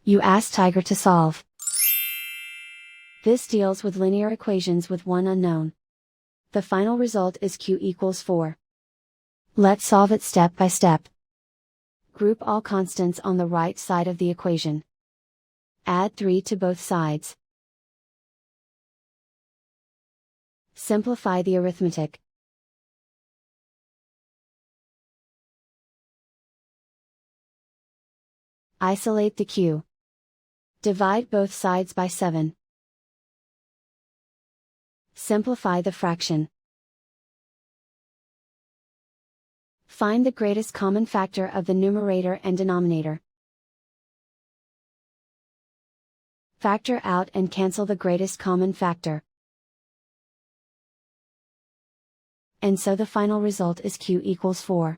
You ask Tiger to solve. This deals with linear equations with one unknown. The final result is q equals 4. Let's solve it step by step. Group all constants on the right side of the equation. Add 3 to both sides. Simplify the arithmetic. Isolate the q. Divide both sides by 7. Simplify the fraction. Find the greatest common factor of the numerator and denominator. Factor out and cancel the greatest common factor. And so the final result is q equals 4.